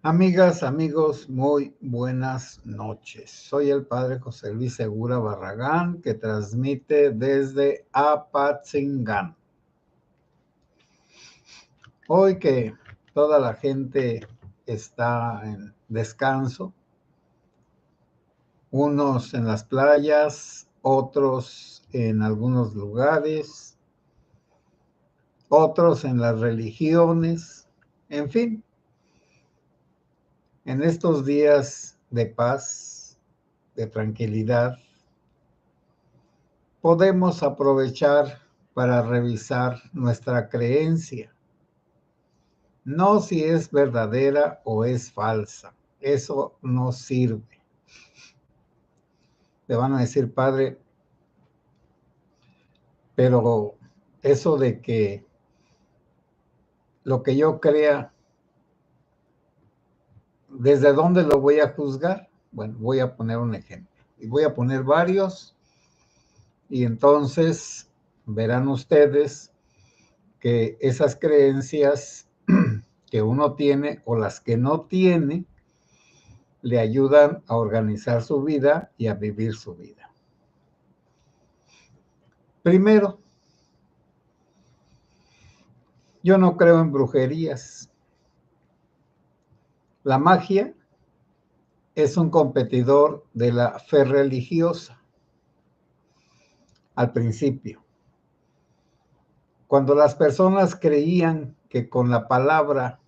Amigas, amigos, muy buenas noches. Soy el padre José Luis Segura Barragán, que transmite desde Apatzingán. Hoy que toda la gente está en descanso, unos en las playas, otros en algunos lugares, otros en las religiones, en fin, en estos días de paz, de tranquilidad, podemos aprovechar para revisar nuestra creencia. No si es verdadera o es falsa. Eso no sirve. Le van a decir, padre, pero eso de que lo que yo crea, ¿desde dónde lo voy a juzgar? Bueno, voy a poner un ejemplo. Y voy a poner varios. Y entonces verán ustedes que esas creencias que uno tiene o las que no tiene, le ayudan a organizar su vida y a vivir su vida. Primero, yo no creo en brujerías. La magia es un competidor de la fe religiosa al principio. Cuando las personas creían que con la palabra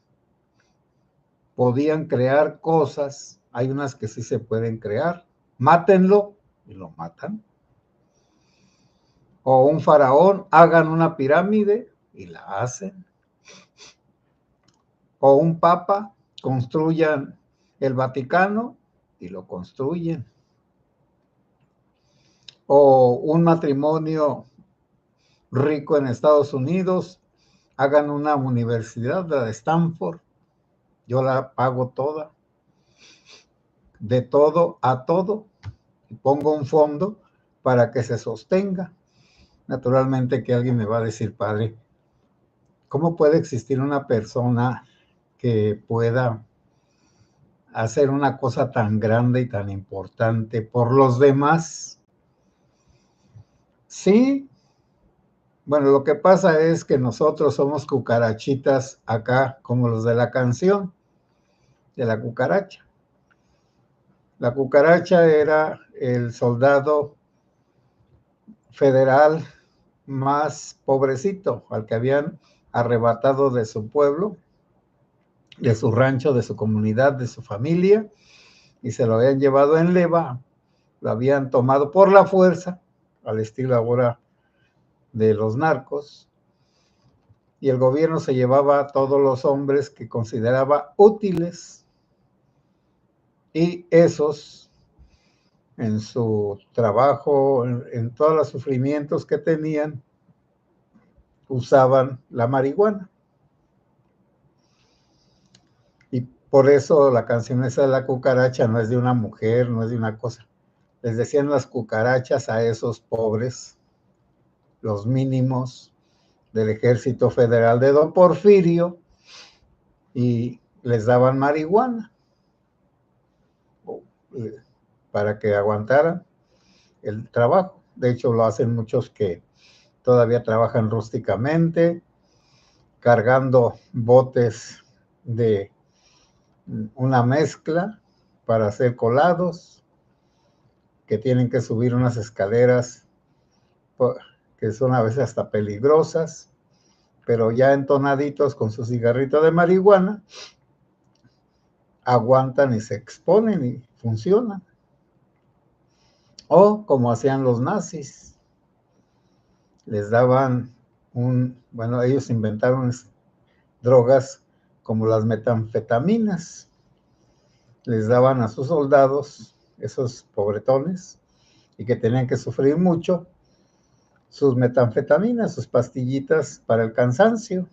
podían crear cosas, hay unas que sí se pueden crear. Mátenlo y lo matan. O un faraón, hagan una pirámide y la hacen. O un papa, construyan el Vaticano y lo construyen. O un matrimonio rico en Estados Unidos, hagan una universidad, la de Stanford, yo la pago toda, de todo a todo, y pongo un fondo para que se sostenga. Naturalmente que alguien me va a decir, padre, ¿cómo puede existir una persona que pueda hacer una cosa tan grande y tan importante por los demás? Sí, bueno, lo que pasa es que nosotros somos cucarachitas acá, como los de la canción de la cucaracha. La cucaracha era el soldado federal más pobrecito, al que habían arrebatado de su pueblo, de su rancho, de su comunidad, de su familia, y se lo habían llevado en leva, lo habían tomado por la fuerza, al estilo ahora de los narcos, y el gobierno se llevaba a todos los hombres que consideraba útiles, y esos, en su trabajo, en todos los sufrimientos que tenían, usaban la marihuana. Y por eso la canción esa de la cucaracha no es de una mujer, no es de una cosa. Les decían las cucarachas a esos pobres, los mínimos del Ejército Federal de Don Porfirio, y les daban marihuana para que aguantaran el trabajo. De hecho, lo hacen muchos que todavía trabajan rústicamente, cargando botes de una mezcla para hacer colados, que tienen que subir unas escaleras que son a veces hasta peligrosas, pero ya entonaditos con su cigarrito de marihuana, aguantan y se exponen y funcionan. O como hacían los nazis, les daban bueno, ellos inventaron drogas como las metanfetaminas, les daban a sus soldados, esos pobretones, y que tenían que sufrir mucho, sus metanfetaminas, sus pastillitas para el cansancio.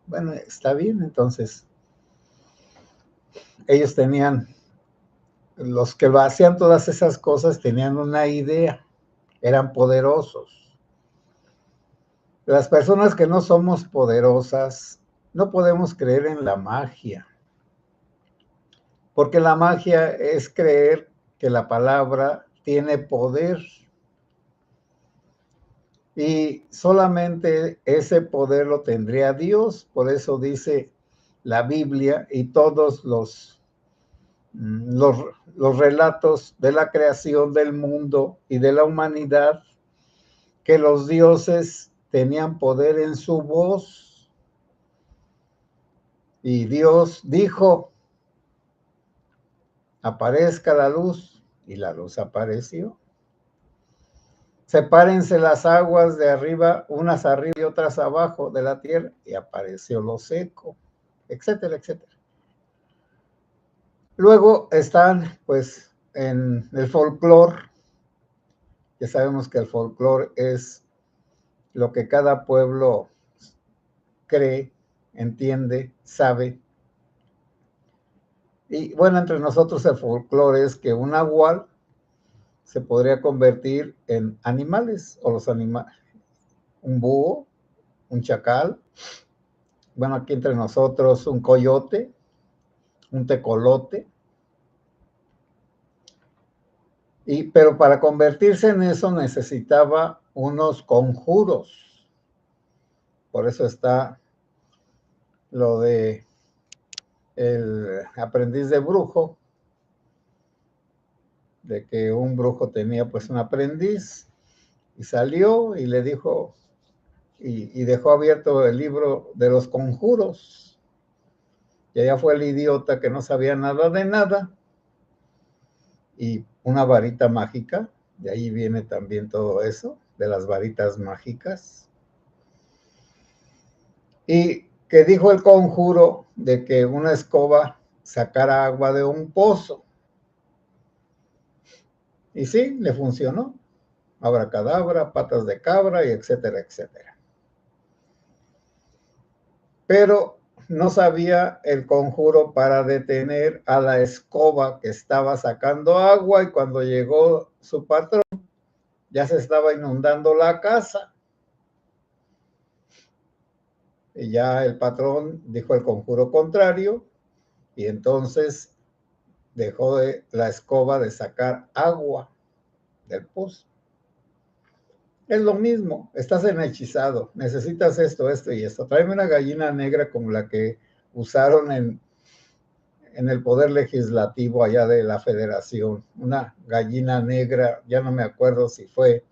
Bueno, está bien, entonces, ellos tenían, los que hacían todas esas cosas tenían una idea, eran poderosos. Las personas que no somos poderosas, no podemos creer en la magia. Porque la magia es creer que la palabra tiene poder y solamente ese poder lo tendría Dios. Por eso dice la Biblia y todos los relatos de la creación del mundo y de la humanidad, que los dioses tenían poder en su voz. Y Dios dijo, aparezca la luz, y la luz apareció. Sepárense las aguas de arriba, unas arriba y otras abajo de la tierra, y apareció lo seco, etcétera, etcétera. Luego están, pues, en el folclore. Ya sabemos que el folclore es lo que cada pueblo cree, entiende, sabe. Y bueno, entre nosotros el folclore es que un nahual se podría convertir en animales, o los animales, un búho, un chacal, bueno, aquí entre nosotros un coyote, un tecolote, pero para convertirse en eso necesitaba unos conjuros. Por eso está lo de el aprendiz de brujo, de que un brujo tenía pues un aprendiz y salió y le dijo y dejó abierto el libro de los conjuros. Y allá fue el idiota que no sabía nada de nada y una varita mágica, de ahí viene también todo eso, de las varitas mágicas. Y que dijo el conjuro de que una escoba sacara agua de un pozo. Y sí, le funcionó. Abracadabra, patas de cabra, y etcétera, etcétera. Pero no sabía el conjuro para detener a la escoba que estaba sacando agua, y cuando llegó su patrón, ya se estaba inundando la casa. Y ya el patrón dijo el conjuro contrario, y entonces dejó la escoba de sacar agua del pozo. Es lo mismo, estás enhechizado, necesitas esto, esto y esto. Tráeme una gallina negra como la que usaron en el poder legislativo allá de la federación. Una gallina negra, ya no me acuerdo si fue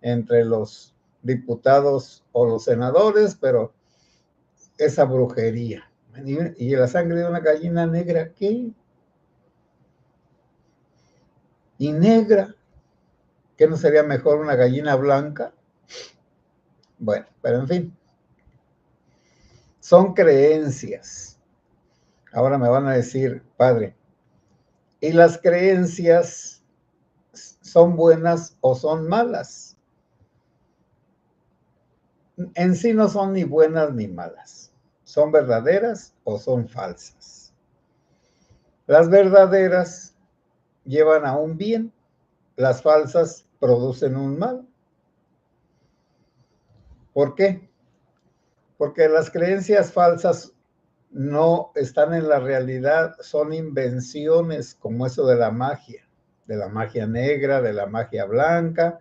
entre los diputados o los senadores, pero esa brujería. ¿Y la sangre de una gallina negra qué? ¿Y negra? ¿Qué no sería mejor una gallina blanca? Bueno, pero en fin, son creencias. Ahora me van a decir, padre, ¿y las creencias son buenas o son malas? En sí no son ni buenas ni malas. ¿Son verdaderas o son falsas? Las verdaderas llevan a un bien, las falsas producen un mal. ¿Por qué? Porque las creencias falsas no están en la realidad, son invenciones como eso de la magia negra, de la magia blanca,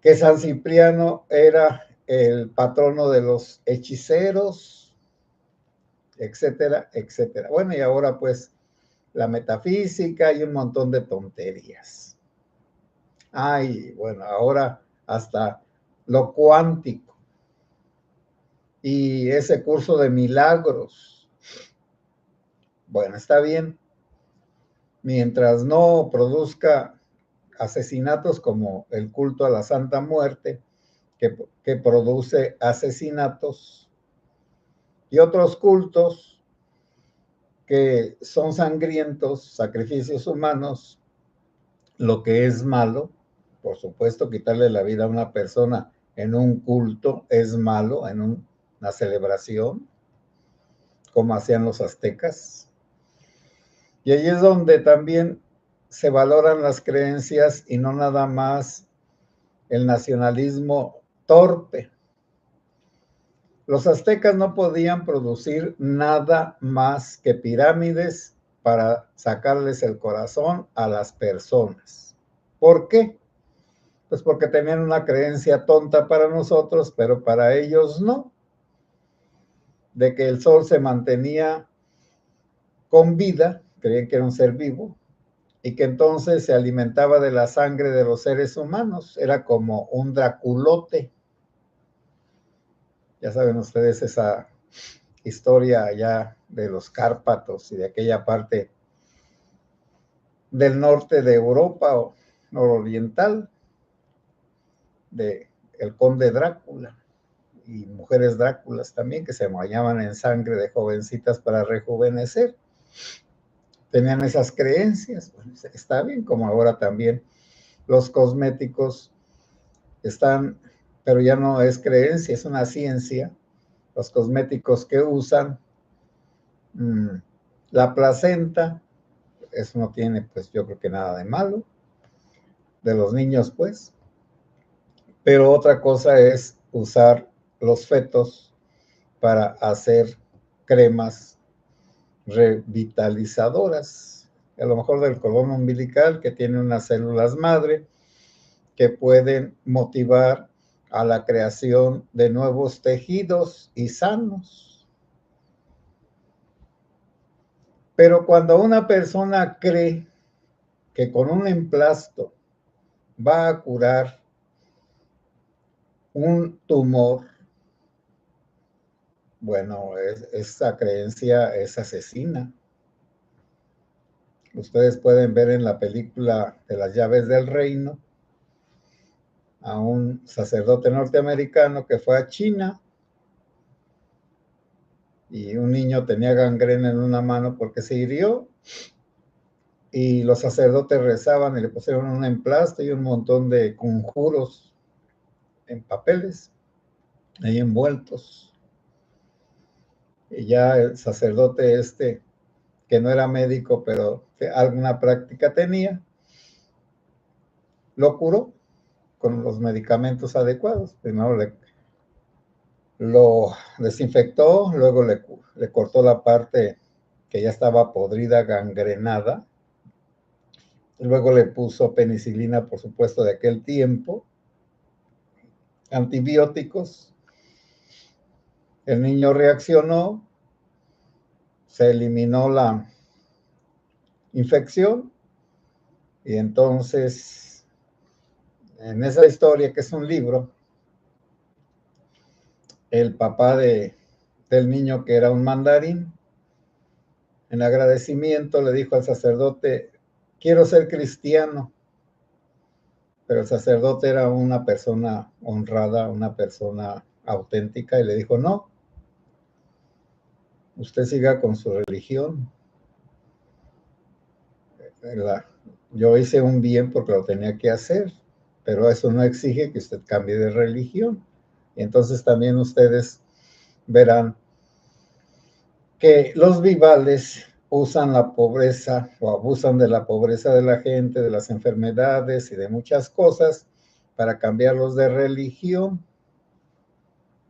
que San Cipriano era el patrono de los hechiceros, etcétera, etcétera. Bueno, y ahora pues la metafísica y un montón de tonterías. Ay, bueno, ahora hasta lo cuántico y ese curso de milagros. Bueno, está bien, mientras no produzca asesinatos como el culto a la Santa Muerte, que produce asesinatos, y otros cultos que son sangrientos, sacrificios humanos, lo que es malo. Por supuesto, quitarle la vida a una persona en un culto es malo, en una celebración, como hacían los aztecas. Y ahí es donde también se valoran las creencias y no nada más el nacionalismo torpe. Los aztecas no podían producir nada más que pirámides para sacarles el corazón a las personas. ¿Por qué? Pues porque tenían una creencia tonta para nosotros, pero para ellos no, de que el sol se mantenía con vida, creían que era un ser vivo, y que entonces se alimentaba de la sangre de los seres humanos, era como un draculote. Ya saben ustedes esa historia allá de los Cárpatos y de aquella parte del norte de Europa o nororiental, de el conde Drácula y mujeres Dráculas también que se bañaban en sangre de jovencitas para rejuvenecer. Tenían esas creencias. Bueno, está bien, como ahora también los cosméticos están, pero ya no es creencia, es una ciencia. Los cosméticos que usan, la placenta, eso no tiene, pues yo creo que nada de malo, de los niños, pues. Pero otra cosa es usar los fetos para hacer cremas revitalizadoras, a lo mejor del cordón umbilical, que tiene unas células madre que pueden motivar a la creación de nuevos tejidos y sanos. Pero cuando una persona cree que con un emplasto va a curar un tumor, bueno, esa creencia es asesina. Ustedes pueden ver en la película de las llaves del reino a un sacerdote norteamericano que fue a China y un niño tenía gangrena en una mano porque se hirió y los sacerdotes rezaban y le pusieron un emplasto y un montón de conjuros en papeles ahí envueltos. Y ya el sacerdote que no era médico, pero que alguna práctica tenía, lo curó con los medicamentos adecuados. Primero lo desinfectó, luego le cortó la parte que ya estaba podrida, gangrenada, luego le puso penicilina, por supuesto, de aquel tiempo, antibióticos. El niño reaccionó, se eliminó la infección y entonces en esa historia, que es un libro, el papá del niño, que era un mandarín, en agradecimiento le dijo al sacerdote: quiero ser cristiano. Pero el sacerdote era una persona honrada, una persona auténtica, y le dijo: no, usted siga con su religión. Yo hice un bien porque lo tenía que hacer, pero eso no exige que usted cambie de religión. Y entonces también ustedes verán que los vivales usan la pobreza o abusan de la pobreza de la gente, de las enfermedades y de muchas cosas para cambiarlos de religión.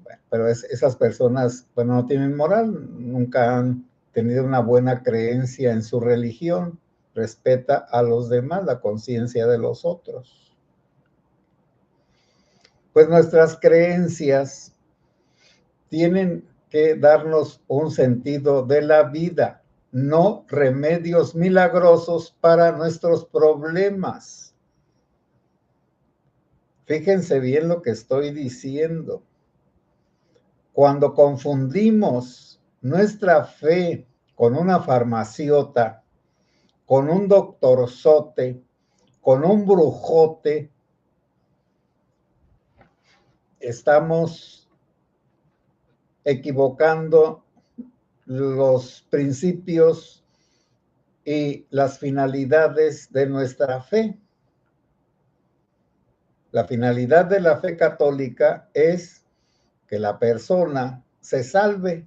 Bueno, pero esas personas, bueno, no tienen moral, nunca han tenido una buena creencia en su religión, respeta a los demás, la conciencia de los otros. Pues nuestras creencias tienen que darnos un sentido de la vida, no remedios milagrosos para nuestros problemas. Fíjense bien lo que estoy diciendo. Cuando confundimos nuestra fe con una farmaciota, con un doctorzote, con un brujote, estamos equivocando los principios y las finalidades de nuestra fe. La finalidad de la fe católica es que la persona se salve,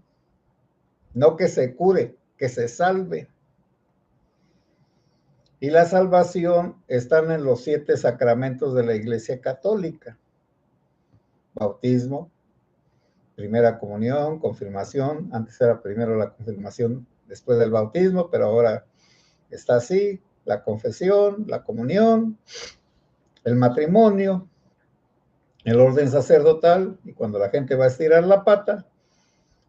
no que se cure, que se salve. Y la salvación están en los 7 sacramentos de la Iglesia Católica: bautismo, primera comunión, confirmación. Antes era primero la confirmación, después del bautismo, pero ahora Está así, la confesión, la comunión, el matrimonio, el orden sacerdotal, y cuando la gente va a estirar la pata,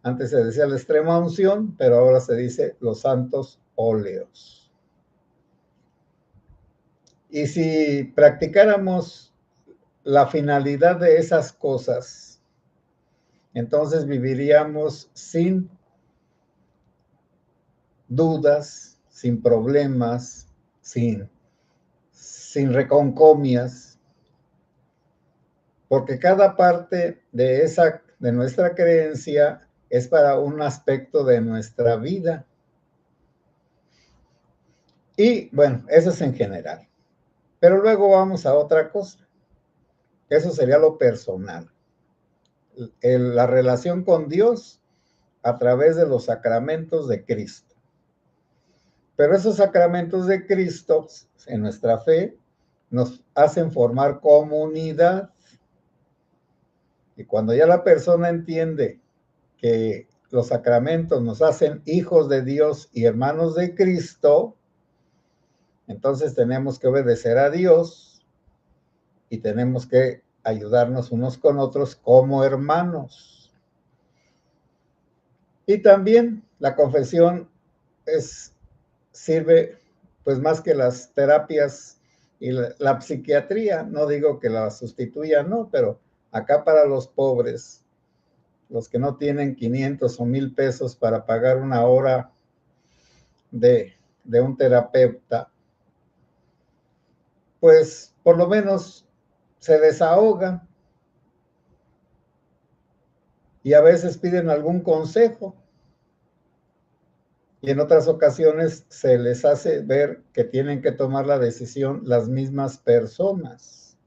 antes se decía la extrema unción, pero ahora se dice los santos óleos. Y si practicáramos la finalidad de esas cosas, entonces viviríamos sin dudas, sin problemas, sin reconcomias, porque cada parte de nuestra creencia es para un aspecto de nuestra vida. Y bueno, eso es en general. Pero luego vamos a otra cosa. Eso sería lo personal. La relación con Dios a través de los sacramentos de Cristo. Pero esos sacramentos de Cristo, en nuestra fe, nos hacen formar comunidad. Y cuando ya la persona entiende que los sacramentos nos hacen hijos de Dios y hermanos de Cristo, entonces tenemos que obedecer a Dios y tenemos que ayudarnos unos con otros como hermanos. Y también la confesión sirve pues más que las terapias y la psiquiatría. No digo que la sustituya, no, pero acá para los pobres, los que no tienen 500 o 1000 pesos para pagar una hora de un terapeuta, pues por lo menos se desahogan y a veces piden algún consejo. Y en otras ocasiones se les hace ver que tienen que tomar la decisión las mismas personas.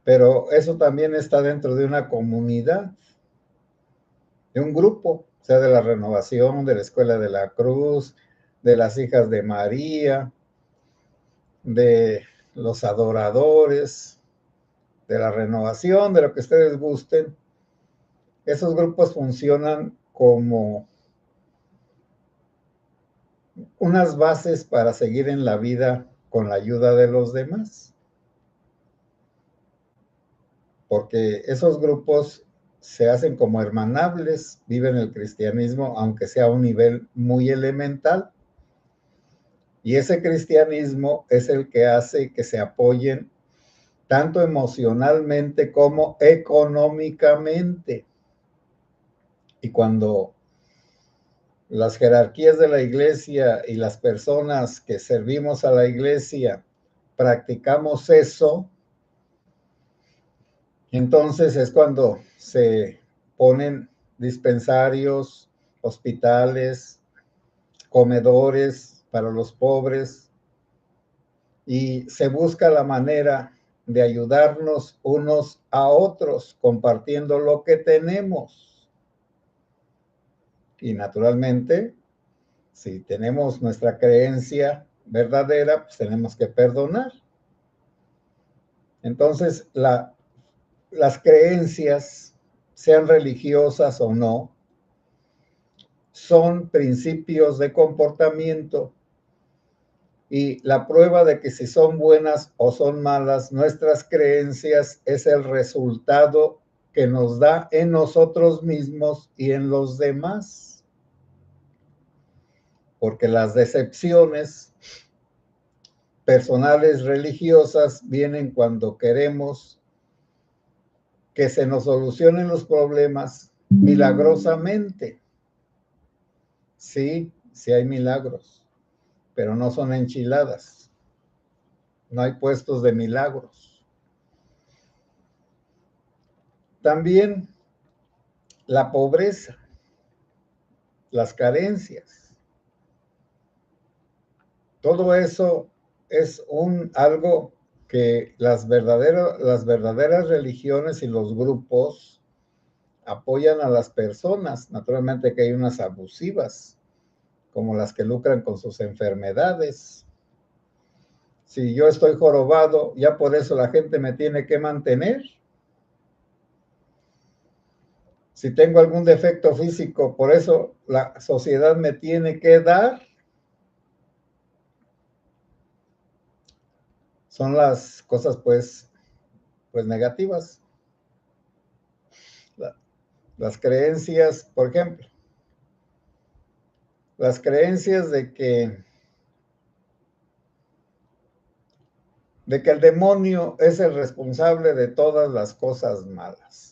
Pero eso también está dentro de una comunidad, de un grupo, sea de la Renovación, de la Escuela de la Cruz, de las Hijas de María, de los adoradores, de la Renovación, de lo que ustedes gusten. Esos grupos funcionan como unas bases para seguir en la vida con la ayuda de los demás. Porque esos grupos se hacen como hermanables, viven el cristianismo, aunque sea a un nivel muy elemental. Y ese cristianismo es el que hace que se apoyen tanto emocionalmente como económicamente. Y cuando las jerarquías de la iglesia y las personas que servimos a la iglesia practicamos eso, entonces es cuando se ponen dispensarios, hospitales, comedores para los pobres y se busca la manera de ayudarnos unos a otros compartiendo lo que tenemos. Y naturalmente, si tenemos nuestra creencia verdadera, pues tenemos que perdonar. Entonces, las creencias, sean religiosas o no, son principios de comportamiento y la prueba de que si son buenas o son malas, nuestras creencias es el resultado que nos da en nosotros mismos y en los demás. Porque las decepciones personales religiosas vienen cuando queremos que se nos solucionen los problemas milagrosamente. Sí, sí hay milagros, pero no son enchiladas. No hay puestos de milagros. También la pobreza, las carencias. Todo eso es algo que las verdaderas religiones y los grupos apoyan a las personas. Naturalmente que hay unas abusivas, como las que lucran con sus enfermedades. Si yo estoy jorobado, ya por eso la gente me tiene que mantener. Si tengo algún defecto físico, por eso la sociedad me tiene que dar, son las cosas pues negativas. Las creencias, por ejemplo, las creencias de que el demonio es el responsable de todas las cosas malas.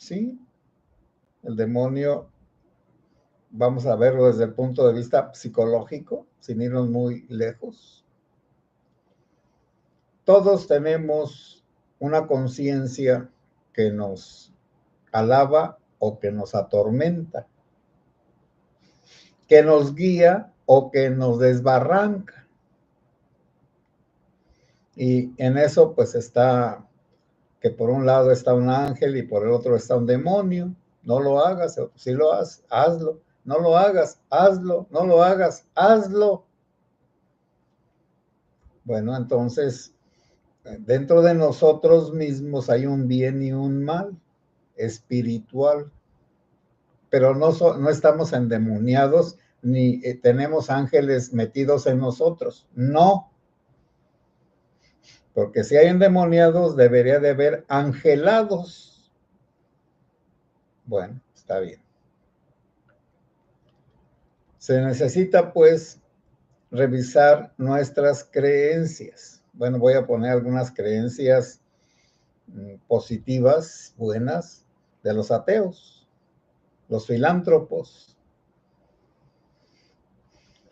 Sí, el demonio, vamos a verlo desde el punto de vista psicológico, sin irnos muy lejos. Todos tenemos una conciencia que nos alaba o que nos atormenta, que nos guía o que nos desbarranca. Y en eso pues está que por un lado está un ángel y por el otro está un demonio. No lo hagas, si lo haces, hazlo. No lo hagas, hazlo. No lo hagas, hazlo. Bueno, entonces, dentro de nosotros mismos hay un bien y un mal espiritual, pero no estamos endemoniados ni tenemos ángeles metidos en nosotros. No, porque si hay endemoniados debería de haber angelados. Bueno, está bien. Se necesita, pues, revisar nuestras creencias. Bueno, voy a poner algunas creencias positivas, buenas, de los ateos, los filántropos.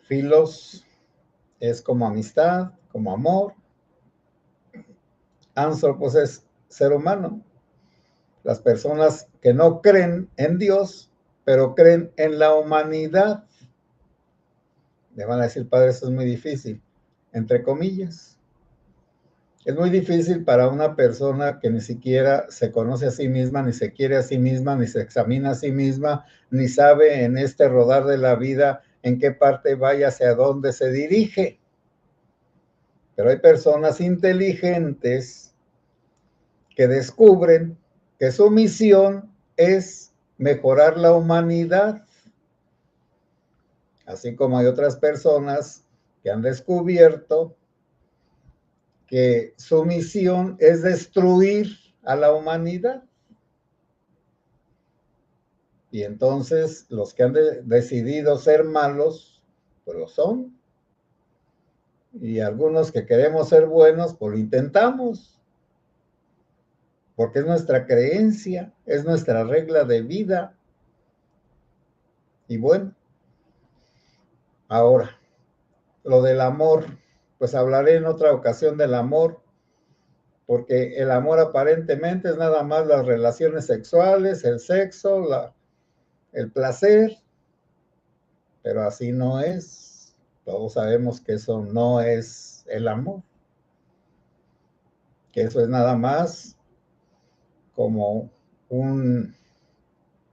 Filos es como amistad, como amor. Anthropos es ser humano. Las personas que no creen en Dios, pero creen en la humanidad. Me van a decir, padre, eso es muy difícil. Entre comillas. Es muy difícil para una persona que ni siquiera se conoce a sí misma, ni se quiere a sí misma, ni se examina a sí misma, ni sabe en este rodar de la vida en qué parte vaya, hacia dónde se dirige. Pero hay personas inteligentes que descubren que su misión es mejorar la humanidad. Así como hay otras personas que han descubierto que su misión es destruir a la humanidad. Y entonces los que han decidido ser malos, pues lo son. Y algunos que queremos ser buenos, pues lo intentamos. Porque es nuestra creencia, es nuestra regla de vida. Y bueno, ahora, lo del amor, pues hablaré en otra ocasión del amor, porque el amor aparentemente es nada más las relaciones sexuales, el sexo, el placer, pero así no es. Todos sabemos que eso no es el amor, que eso es nada más como un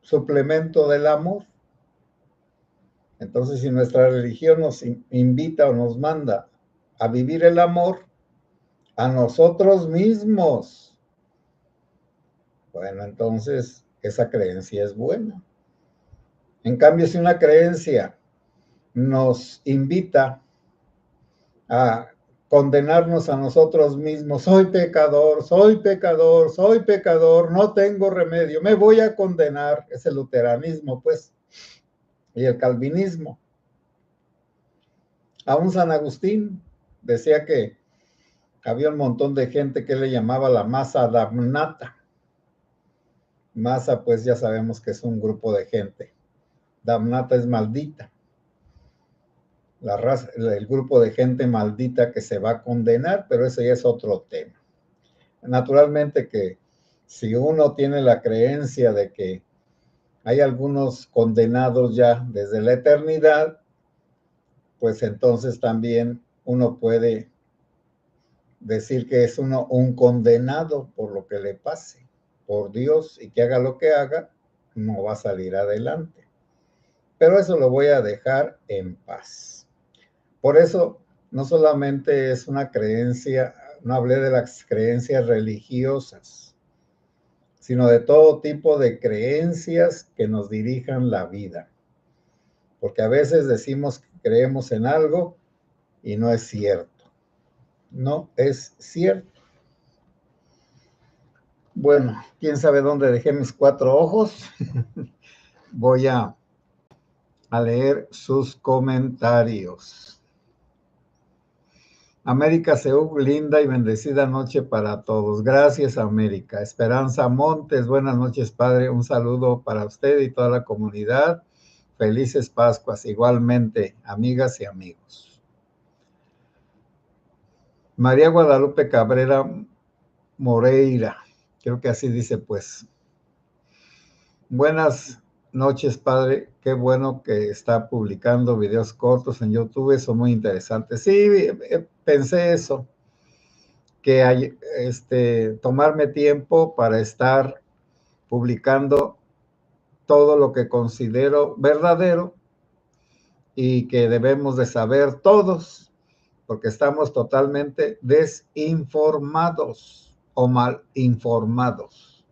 suplemento del amor. Entonces, si nuestra religión nos invita o nos manda a vivir el amor a nosotros mismos, bueno, entonces esa creencia es buena. En cambio, si una creencia nos invita a condenarnos a nosotros mismos, soy pecador, soy pecador, soy pecador, no tengo remedio, me voy a condenar, es el luteranismo, pues, y el calvinismo. Aún San Agustín decía que había un montón de gente que le llamaba la masa damnata. Masa, pues ya sabemos que es un grupo de gente. Damnata es maldita. La raza, el grupo de gente maldita que se va a condenar, pero ese ya es otro tema. Naturalmente que si uno tiene la creencia de que hay algunos condenados ya desde la eternidad, pues entonces también uno puede decir que es uno un condenado por lo que le pase, por Dios, y que haga lo que haga, no va a salir adelante. Pero eso lo voy a dejar en paz. Por eso, no solamente es una creencia, no hablé de las creencias religiosas, sino de todo tipo de creencias que nos dirijan la vida. Porque a veces decimos que creemos en algo y no es cierto. No es cierto. Bueno, quién sabe dónde dejé mis 4 ojos. Voy a leer sus comentarios. América Seúl, linda y bendecida noche para todos. Gracias, América. Esperanza Montes, buenas noches, padre. Un saludo para usted y toda la comunidad. Felices Pascuas, igualmente, amigas y amigos. María Guadalupe Cabrera Moreira, creo que así dice, pues. Buenas noches, padre. Qué bueno que está publicando videos cortos en YouTube, son muy interesantes. Sí, pensé eso, que hay, tomarme tiempo para estar publicando todo lo que considero verdadero y que debemos de saber todos, porque estamos totalmente desinformados o mal informados.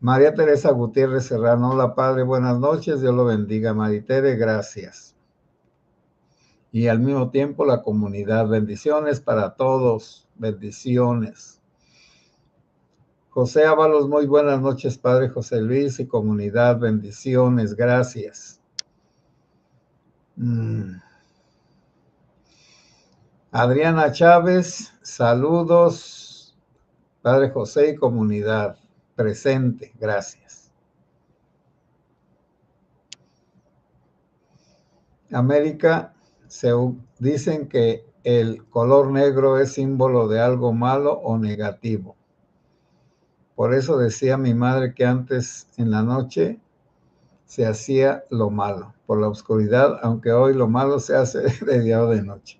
María Teresa Gutiérrez Serrano, hola padre, buenas noches, Dios lo bendiga. Maritere, gracias. Y al mismo tiempo la comunidad, bendiciones para todos, bendiciones. José Ábalos, muy buenas noches, padre José Luis y comunidad, bendiciones, gracias. Adriana Chávez, saludos, padre José y comunidad, presente, gracias. América, dicen que el color negro es símbolo de algo malo o negativo. Por eso decía mi madre que antes en la noche se hacía lo malo, por la oscuridad, aunque hoy lo malo se hace de día o de noche.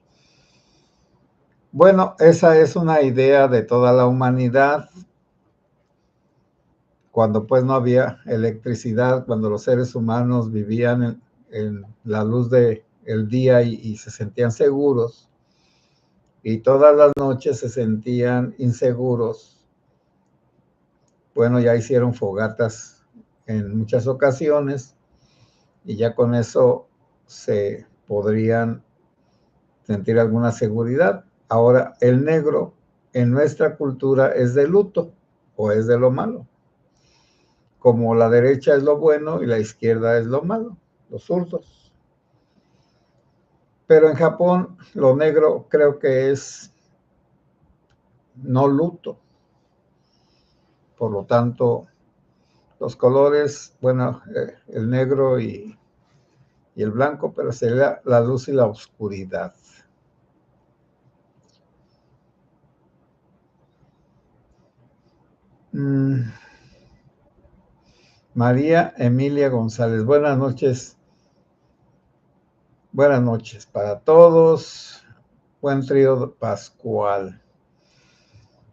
Bueno, esa es una idea de toda la humanidad. Cuando pues no había electricidad, cuando los seres humanos vivían en la luz del día y se sentían seguros, y todas las noches se sentían inseguros. Bueno, ya hicieron fogatas en muchas ocasiones y ya con eso se podrían sentir alguna seguridad. Ahora, el negro en nuestra cultura es de luto o es de lo malo. Como la derecha es lo bueno y la izquierda es lo malo, los zurdos. Pero en Japón lo negro creo que es no luto. Por lo tanto, los colores, bueno, el negro y el blanco, pero sería la luz y la oscuridad. María Emilia González, buenas noches. Buenas noches para todos. Buen trío pascual.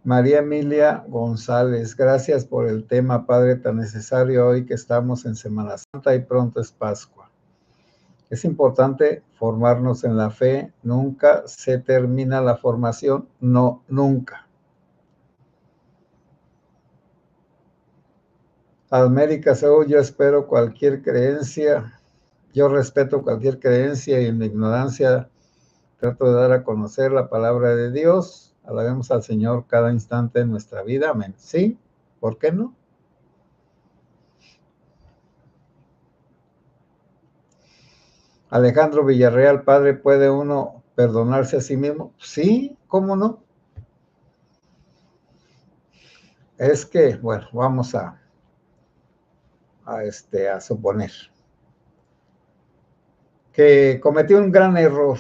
María Emilia González, gracias por el tema, Padre, tan necesario hoy que estamos en Semana Santa y pronto es Pascua. Es importante formarnos en la fe, nunca se termina la formación, no, nunca. América Seúl, yo espero cualquier creencia, yo respeto cualquier creencia y en mi ignorancia trato de dar a conocer la palabra de Dios. Alabemos al Señor cada instante de nuestra vida, amén. ¿Sí? ¿Por qué no? Alejandro Villarreal, padre, ¿puede uno perdonarse a sí mismo? Sí, ¿cómo no? Es que, bueno, vamos a suponer que cometí un gran error.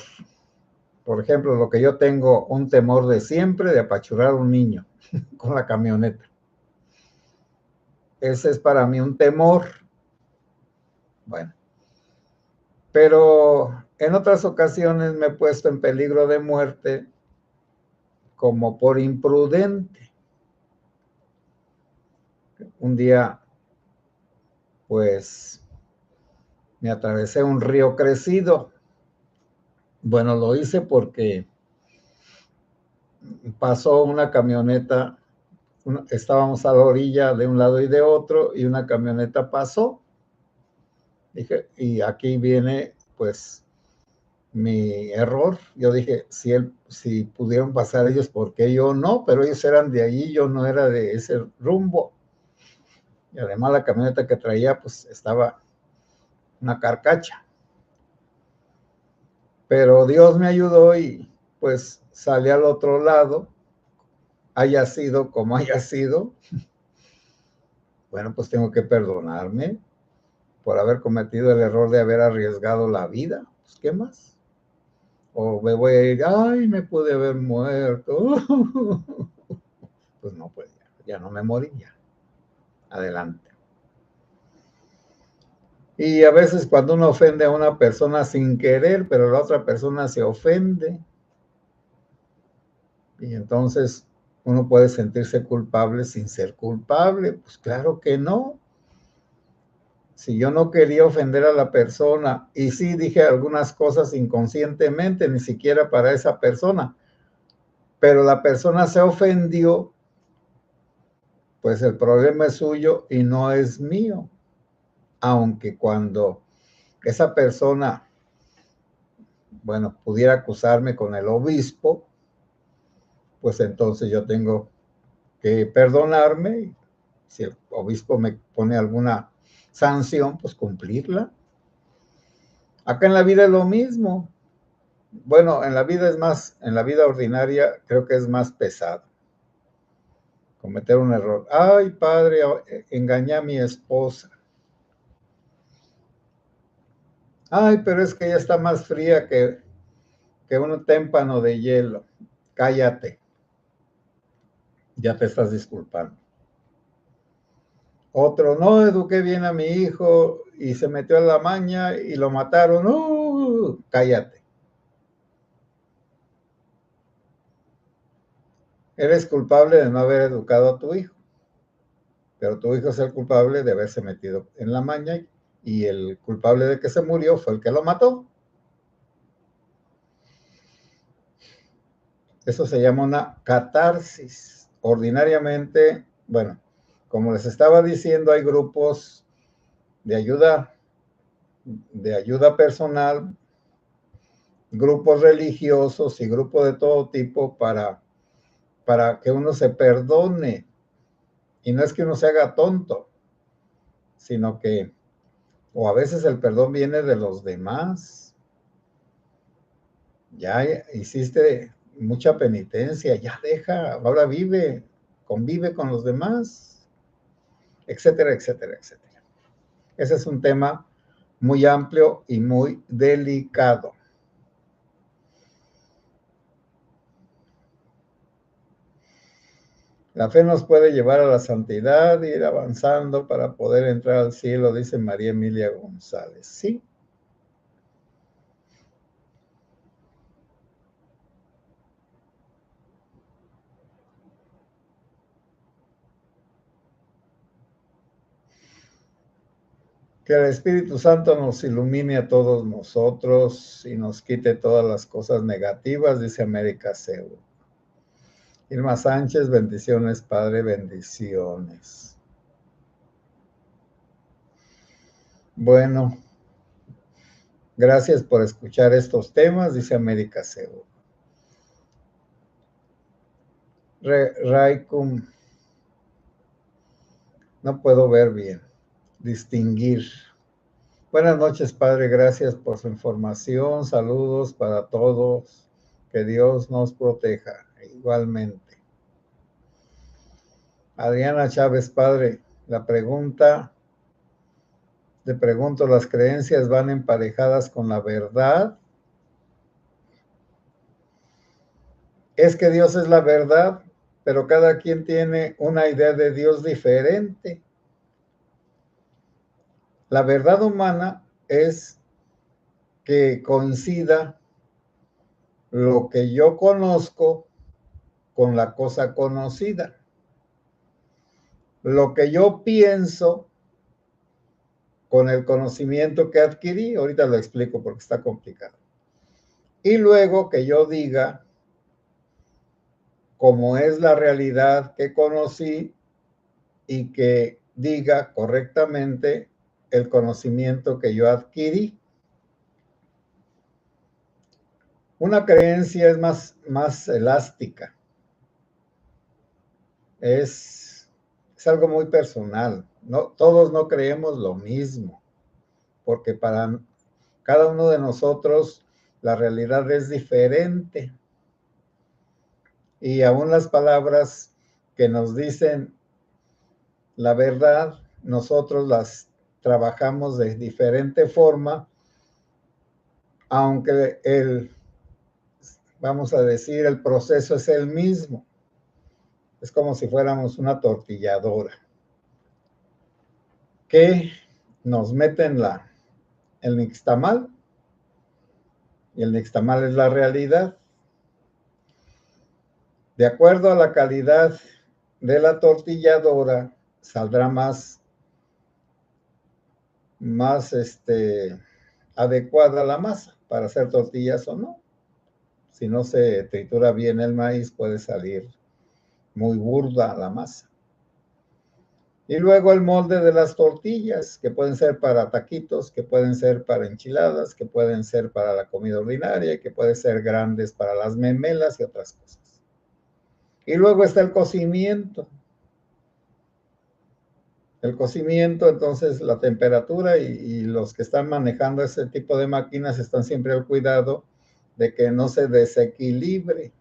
Por ejemplo, lo que yo tengo un temor de siempre de apachurrar a un niño con la camioneta. Ese es para mí un temor. Bueno, pero en otras ocasiones me he puesto en peligro de muerte como por imprudente. Un día, pues, me atravesé un río crecido. Bueno, lo hice porque pasó una camioneta estábamos a la orilla de un lado y de otro y una camioneta pasó. Dije, y aquí viene pues mi error. Yo dije, si pudieron pasar ellos, ¿por qué yo no? Pero ellos eran de allí, yo no era de ese rumbo. Y además la camioneta que traía pues estaba una carcacha. Pero Dios me ayudó y pues salí al otro lado, haya sido como haya sido. Bueno, pues tengo que perdonarme por haber cometido el error de haber arriesgado la vida. Pues, ¿qué más? O me voy a ir, ay, me pude haber muerto. Pues no, pues ya no me morí, ya. Adelante. Y a veces cuando uno ofende a una persona sin querer, pero la otra persona se ofende, y entonces uno puede sentirse culpable sin ser culpable. Pues claro que no. Si yo no quería ofender a la persona y sí dije algunas cosas inconscientemente, ni siquiera para esa persona, pero la persona se ofendió, pues el problema es suyo y no es mío. Aunque cuando esa persona, bueno, pudiera acusarme con el obispo, pues entonces yo tengo que perdonarme. Si el obispo me pone alguna sanción, pues cumplirla. Acá en la vida es lo mismo. Bueno, en la vida es más, en la vida ordinaria creo que es más pesado cometer un error. Ay, padre, engañé a mi esposa. Ay, pero es que ella está más fría que un témpano de hielo. Cállate, ya te estás disculpando. Otro, no eduqué bien a mi hijo y se metió a la maña y lo mataron. Cállate. Eres culpable de no haber educado a tu hijo, pero tu hijo es el culpable de haberse metido en la maña y el culpable de que se murió fue el que lo mató. Eso se llama una catarsis. Ordinariamente, bueno, como les estaba diciendo, hay grupos de ayuda personal, grupos religiosos y grupos de todo tipo para que uno se perdone. Y no es que uno se haga tonto, sino que, o a veces el perdón viene de los demás. Ya hiciste mucha penitencia, ya deja, ahora convive con los demás, etcétera, etcétera, etcétera. Ese es un tema muy amplio y muy delicado. La fe nos puede llevar a la santidad, ir avanzando para poder entrar al cielo, dice María Emilia González. Sí. Que el Espíritu Santo nos ilumine a todos nosotros y nos quite todas las cosas negativas, dice América Seu. Irma Sánchez, bendiciones, Padre, bendiciones. Bueno, gracias por escuchar estos temas, dice América Seu. Raikum, no puedo ver bien, distinguir. Buenas noches, Padre, gracias por su información, saludos para todos, que Dios nos proteja, igualmente. Adriana Chávez, Padre, te pregunto, ¿las creencias van emparejadas con la verdad? Es que Dios es la verdad, pero cada quien tiene una idea de Dios diferente. La verdad humana es que coincida lo que yo conozco con la cosa conocida. Lo que yo pienso con el conocimiento que adquirí, ahorita lo explico porque está complicado. Y luego que yo diga como es la realidad que conocí y que diga correctamente el conocimiento que yo adquirí. Una creencia es más elástica. Es algo muy personal. No, todos no creemos lo mismo, porque para cada uno de nosotros la realidad es diferente. Y aún las palabras que nos dicen la verdad, nosotros las trabajamos de diferente forma, aunque vamos a decir, el proceso es el mismo. Es como si fuéramos una tortilladora que nos meten el nixtamal, y el nixtamal es la realidad. De acuerdo a la calidad de la tortilladora, saldrá más adecuada la masa para hacer tortillas o no. Si no se tritura bien el maíz, puede salir muy burda la masa. Y luego el molde de las tortillas, que pueden ser para taquitos, que pueden ser para enchiladas, que pueden ser para la comida ordinaria, que pueden ser grandes para las memelas y otras cosas. Y luego está el cocimiento. El cocimiento, entonces la temperatura y los que están manejando ese tipo de máquinas están siempre al cuidado de que no se desequilibre.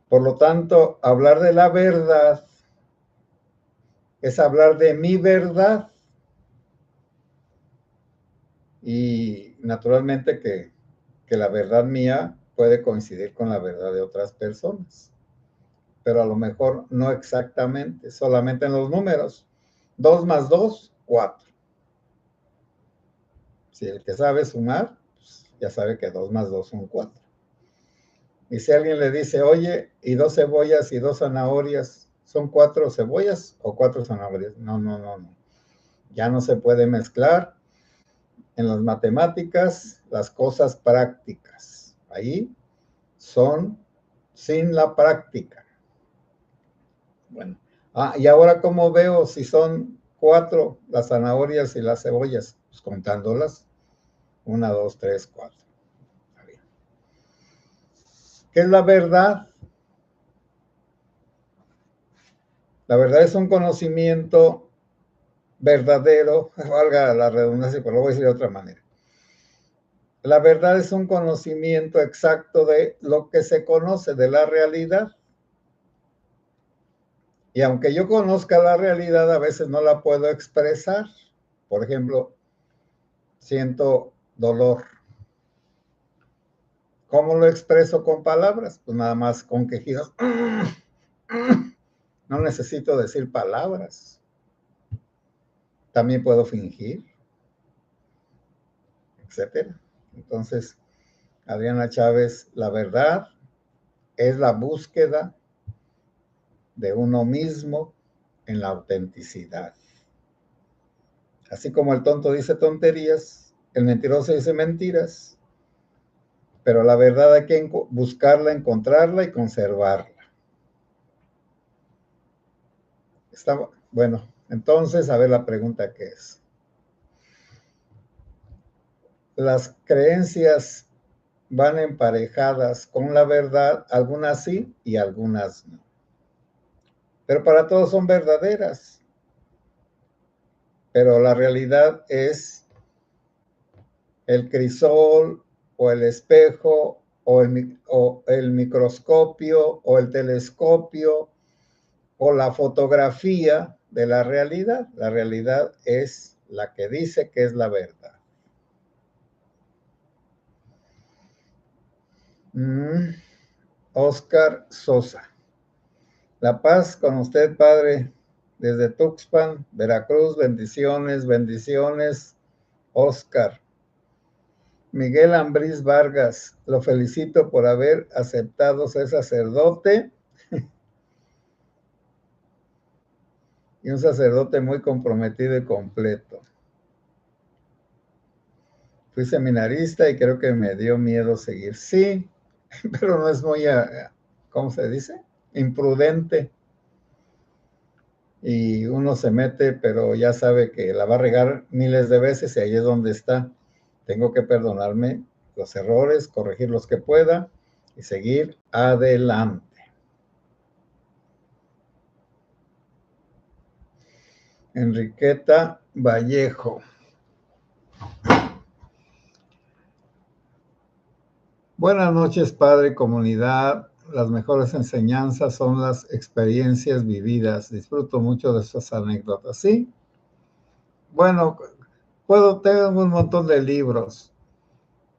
Por lo tanto, hablar de la verdad es hablar de mi verdad. Y naturalmente que la verdad mía puede coincidir con la verdad de otras personas, pero a lo mejor no exactamente, solamente en los números. 2 más 2, 4. Si el que sabe sumar, pues ya sabe que 2 más 2 son 4. Y si alguien le dice, oye, y 2 cebollas y 2 zanahorias, ¿son 4 cebollas o 4 zanahorias? No, no, no, no. Ya no se puede mezclar en las matemáticas las cosas prácticas. Ahí son sin la práctica. Bueno, y ahora ¿cómo veo si son 4 las zanahorias y las cebollas? Pues contándolas. 1, 2, 3, 4. ¿Qué es la verdad? La verdad es un conocimiento verdadero, valga la redundancia, pero lo voy a decir de otra manera. La verdad es un conocimiento exacto de lo que se conoce, de la realidad. Y aunque yo conozca la realidad, a veces no la puedo expresar. Por ejemplo, siento dolor. ¿Cómo lo expreso con palabras? Pues nada más con quejidos. No necesito decir palabras. También puedo fingir, etcétera. Entonces, Adriana Chávez, la verdad es la búsqueda de uno mismo en la autenticidad. Así como el tonto dice tonterías, el mentiroso dice mentiras, pero la verdad hay que buscarla, encontrarla y conservarla. Bueno, entonces, a ver la pregunta que es. Las creencias van emparejadas con la verdad, algunas sí y algunas no. Pero para todos son verdaderas. Pero la realidad es el crisol o el espejo o el microscopio o el telescopio o la fotografía de la realidad. La realidad es la que dice que es la verdad. Oscar Sosa. La paz con usted, padre, desde Tuxpan, Veracruz. Bendiciones, bendiciones, Oscar. Miguel Ambrís Vargas, lo felicito por haber aceptado ser sacerdote y un sacerdote muy comprometido y completo. Fui seminarista y creo que me dio miedo seguir. Sí, pero no es muy, ¿cómo se dice? Imprudente. Y uno se mete, pero ya sabe que la va a regar miles de veces y ahí es donde está. Tengo que perdonarme los errores, corregir los que pueda y seguir adelante. Enriqueta Vallejo. Buenas noches, padre, comunidad. Las mejores enseñanzas son las experiencias vividas. Disfruto mucho de estas anécdotas. Sí, bueno, tengo un montón de libros,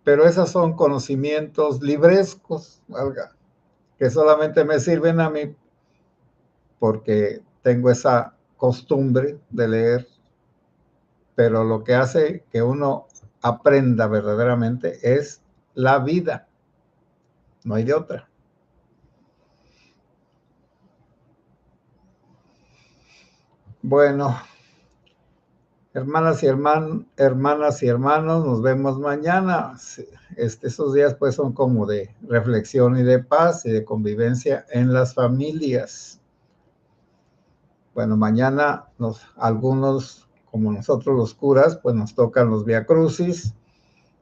pero esos son conocimientos librescos, valga, que solamente me sirven a mí porque tengo esa costumbre de leer, pero lo que hace que uno aprenda verdaderamente es la vida, no hay de otra. Bueno, hermanas y hermanos, nos vemos mañana. Esos días pues son como de reflexión y de paz y de convivencia en las familias. Bueno, mañana algunos, como nosotros los curas, pues nos tocan los Vía Crucis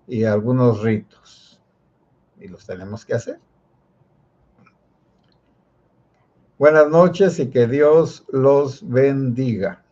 y algunos ritos. Y los tenemos que hacer. Buenas noches y que Dios los bendiga.